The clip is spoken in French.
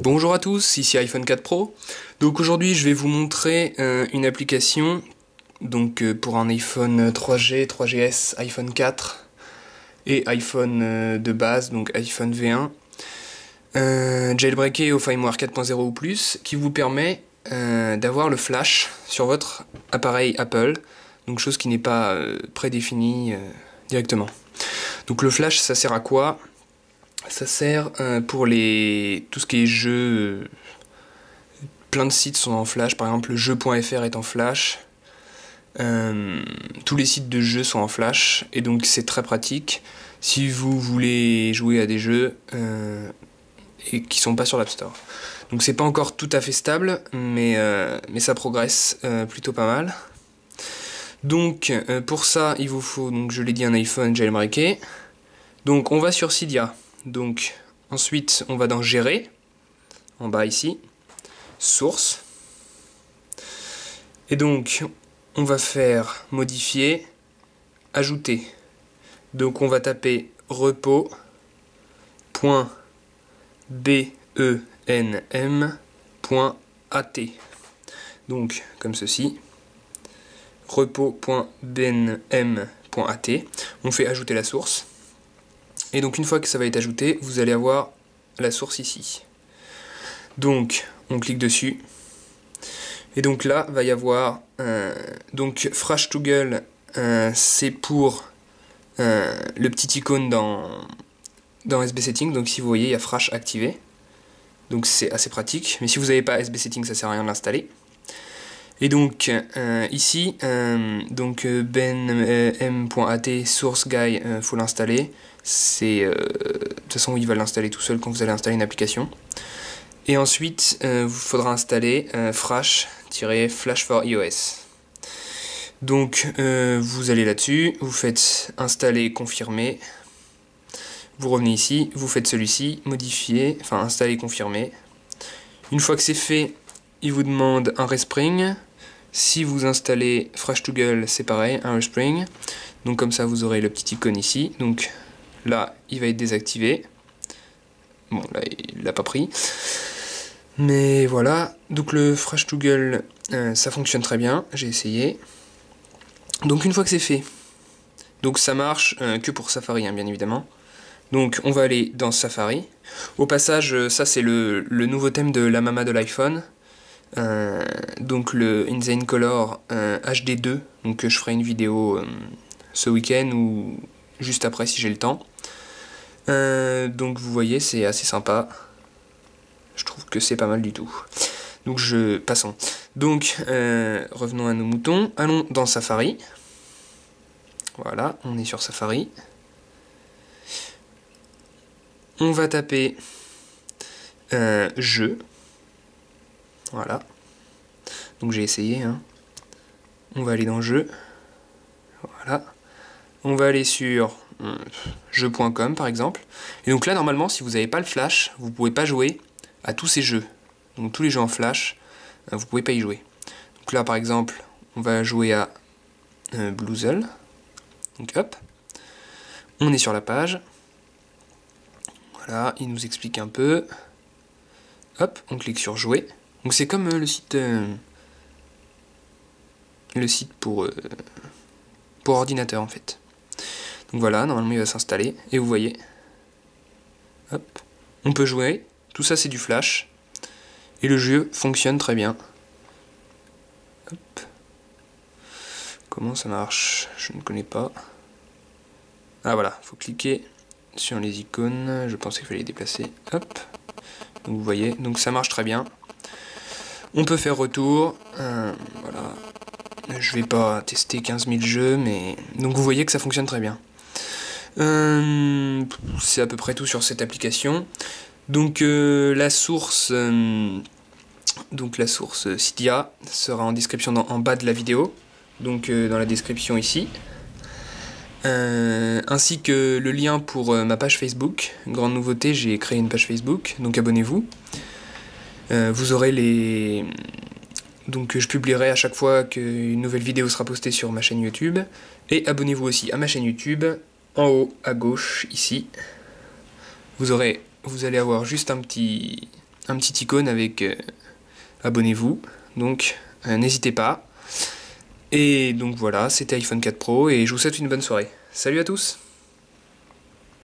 Bonjour à tous, ici iPhone 4 Pro. Donc aujourd'hui je vais vous montrer une application pour un iPhone 3G, 3GS, iPhone 4 et iPhone de base, donc iPhone V1, jailbreaké au firmware 4.0 ou plus, qui vous permet d'avoir le flash sur votre appareil Apple, donc chose qui n'est pas prédéfinie directement. Donc le flash, ça sert à quoi ? Ça sert pour tout ce qui est jeux. Plein de sites sont en flash, par exemple le jeu.fr est en flash. Tous les sites de jeux sont en flash, et donc c'est très pratique si vous voulez jouer à des jeux et qui sont pas sur l'App Store. Donc c'est pas encore tout à fait stable, mais ça progresse plutôt pas mal. Donc pour ça il vous faut, donc je l'ai dit, un iPhone jailbreaké. Donc on va sur Cydia. Donc ensuite on va dans Gérer, en bas ici, Source, et donc on va faire Modifier, Ajouter. Donc on va taper repo.benm.at, donc comme ceci, repo.benm.at. On fait ajouter la source. Et donc une fois que ça va être ajouté, vous allez avoir la source ici. Donc on clique dessus. Et donc là va y avoir donc Frash2Girl, c'est pour le petit icône dans SB Settings. Donc si vous voyez, il y a Frash activé. Donc c'est assez pratique. Mais si vous n'avez pas SB Settings, ça sert à rien de l'installer. Et donc ici, benm.at source guy, faut l'installer. C'est de toute façon il va l'installer tout seul quand vous allez installer une application. Et ensuite vous faudra installer Frash-Flash for iOS. Donc vous allez là-dessus, vous faites installer, confirmer, vous revenez ici, vous faites celui-ci, modifier, enfin installer, confirmer. Une fois que c'est fait, il vous demande un respring. Si vous installez Frash2Girl, c'est pareil, un respring. Donc comme ça vous aurez le petit icône ici. Donc là, il va être désactivé. Bon, là, il l'a pas pris. Mais voilà. Donc le Frash2Girl, ça fonctionne très bien. J'ai essayé. Donc une fois que c'est fait, donc ça marche que pour Safari, hein, bien évidemment. Donc on va aller dans Safari. Au passage, ça c'est le nouveau thème de la mama de l'iPhone. Donc le InZaneColor HD2. Donc je ferai une vidéo ce week-end ou juste après si j'ai le temps. Donc vous voyez, c'est assez sympa. Je trouve que c'est pas mal du tout. Donc passons. Donc revenons à nos moutons. Allons dans Safari. Voilà, on est sur Safari. On va taper jeu. Voilà. Donc j'ai essayé. Hein. On va aller dans jeu. Voilà. On va aller sur jeu.com par exemple. Et donc là normalement si vous n'avez pas le flash, vous ne pouvez pas jouer à tous ces jeux. Donc tous les jeux en flash, vous ne pouvez pas y jouer. Donc là par exemple, on va jouer à Bloozle. Donc hop. On est sur la page. Voilà, il nous explique un peu. Hop, on clique sur jouer. Donc c'est comme le site pour ordinateur en fait. Donc voilà, normalement il va s'installer, et vous voyez, hop, on peut jouer, tout ça c'est du flash, et le jeu fonctionne très bien. Hop. Comment ça marche? Je ne connais pas. Ah voilà, il faut cliquer sur les icônes, je pensais qu'il fallait les déplacer, hop, donc vous voyez, donc ça marche très bien. On peut faire retour, voilà, je vais pas tester 15 000 jeux, mais donc vous voyez que ça fonctionne très bien. C'est à peu près tout sur cette application. Donc la source Cydia sera en description en bas de la vidéo, donc dans la description ici, ainsi que le lien pour ma page Facebook. Grande nouveauté, j'ai créé une page Facebook, donc abonnez-vous. Vous aurez Donc je publierai à chaque fois qu'une nouvelle vidéo sera postée sur ma chaîne YouTube. Et abonnez-vous aussi à ma chaîne YouTube, en haut à gauche, ici. Vous allez avoir juste un petit icône avec abonnez-vous. Donc n'hésitez pas. Et donc voilà, c'était iPhone 4 Pro et je vous souhaite une bonne soirée. Salut à tous!